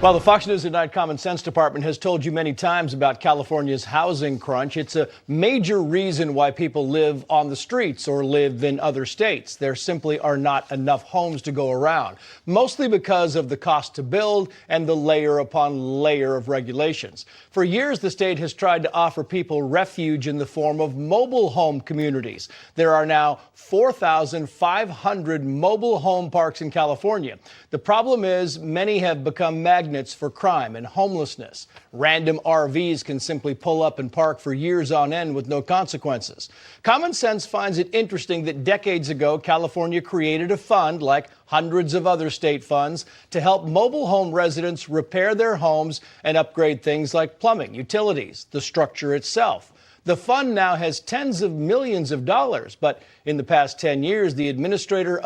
Well, the Fox News at Night Common Sense Department has told you many times about California's housing crunch. It's a major reason why people live on the streets or live in other states. There simply are not enough homes to go around, mostly because of the cost to build and the layer upon layer of regulations. For years, the state has tried to offer people refuge in the form of mobile home communities. There are now 4,500 mobile home parks in California. The problem is many have become magnets for crime and homelessness. Random RVs can simply pull up and park for years on end with no consequences. Common Sense finds it interesting that decades ago, California created a fund, like hundreds of other state funds, to help mobile home residents repair their homes and upgrade things like plumbing, utilities, the structure itself. The fund now has tens of millions of dollars, but in the past 10 years, the administrator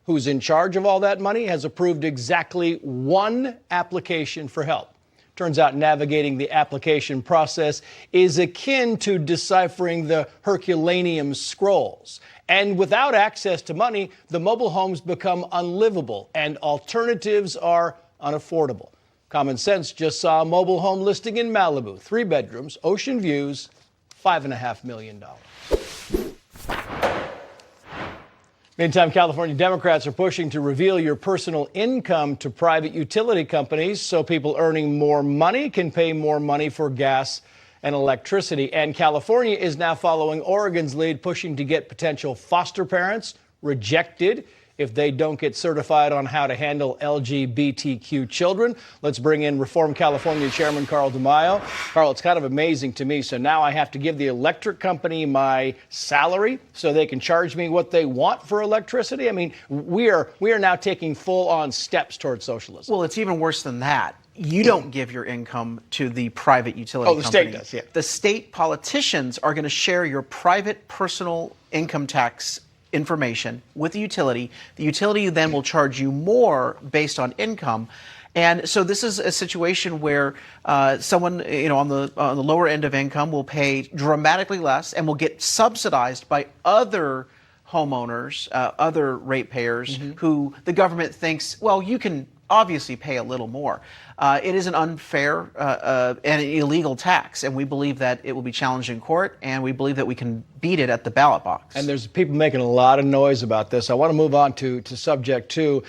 who's in charge of all that money has approved exactly one application for help. Turns out navigating the application process is akin to deciphering the Herculaneum scrolls. And without access to money, the mobile homes become unlivable and alternatives are unaffordable. Common Sense just saw a mobile home listing in Malibu, 3 bedrooms, ocean views, $5.5 million. Meantime, California Democrats are pushing to reveal your personal income to private utility companies so people earning more money can pay more money for gas and electricity. And California is now following Oregon's lead, pushing to get potential foster parents rejected if they don't get certified on how to handle LGBTQ children. Let's bring in Reform California Chairman Carl DeMaio. Carl, it's kind of amazing to me. So now I have to give the electric company my salary so they can charge me what they want for electricity? I mean, we are now taking full-on steps towards socialism. Well, it's even worse than that. You don't give your income to the private utility company. Oh, the state does, yeah. The state politicians are going to share your private personal income tax information with the utility. The utility then will charge you more based on income. And so this is a situation where someone, on the lower end of income will pay dramatically less and will get subsidized by other homeowners, other ratepayers who the government thinks, well, you can obviously pay a little more. It is an unfair and an illegal tax, and we believe that it will be challenged in court, and we believe that we can beat it at the ballot box. And there's people making a lot of noise about this. I want to move on to subject 2,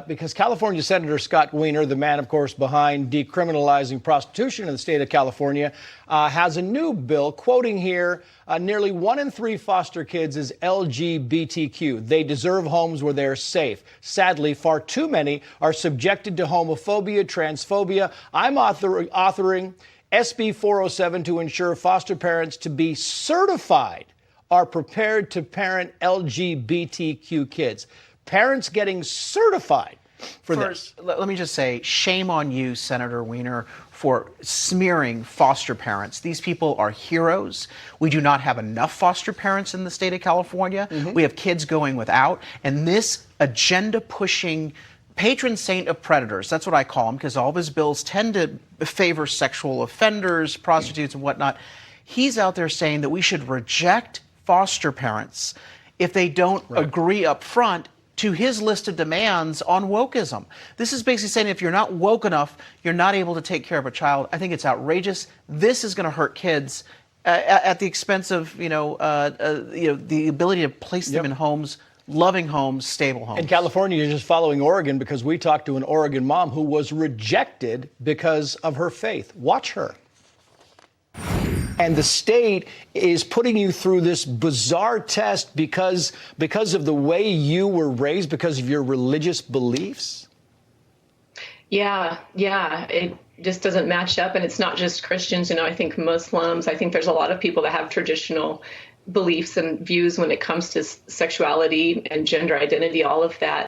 because California Senator Scott Wiener, the man, of course, behind decriminalizing prostitution in the state of California, has a new bill, quoting here, nearly 1 in 3 foster kids is LGBTQ. They deserve homes where they're safe. Sadly, far too many are subjected to homophobia, transphobia. I'm authoring SB 407 to ensure foster parents to be certified are prepared to parent LGBTQ kids. Parents getting certified for this. Let me just say, shame on you, Senator Wiener, for smearing foster parents. These people are heroes. We do not have enough foster parents in the state of California. We have kids going without. And this agenda-pushing patron saint of predators, that's what I call him, because all of his bills tend to favor sexual offenders, prostitutes, and whatnot. He's out there saying that we should reject foster parents if they don't agree up front to his list of demands on wokeism. This is basically saying if you're not woke enough, you're not able to take care of a child. I think it's outrageous. This is going to hurt kids at the expense of the ability to place them in homes, loving homes, stable homes. And California is just following Oregon because we talked to an Oregon mom who was rejected because of her faith. Watch her. And the state is putting you through this bizarre test because of the way you were raised, because of your religious beliefs? Yeah, it just doesn't match up. And it's not just Christians. I think Muslims, I think there's a lot of people that have traditional beliefs and views when it comes to sexuality and gender identity, all of that.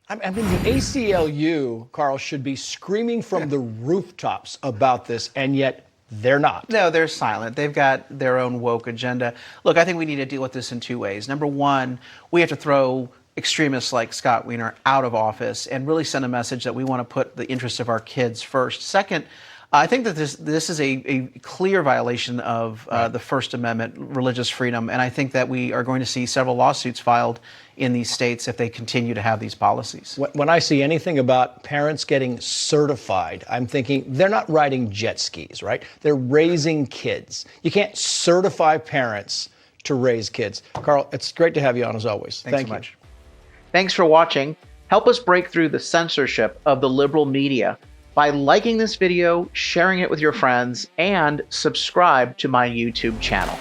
I mean, the ACLU, Carl, should be screaming from the rooftops about this, and yet they're not. No, they're silent. They've got their own woke agenda. Look, I think we need to deal with this in 2 ways. Number one, we have to throw extremists like Scott Wiener out of office and really send a message that we want to put the interests of our kids first. Second, I think that this is a clear violation of the First Amendment, religious freedom, and I think that we are going to see several lawsuits filed in these states if they continue to have these policies. When I see anything about parents getting certified, I'm thinking they're not riding jet skis, right? They're raising kids. You can't certify parents to raise kids. Carl, it's great to have you on as always. Thanks so much. Thanks for watching. Help us break through the censorship of the liberal media by liking this video, sharing it with your friends, and subscribe to my YouTube channel.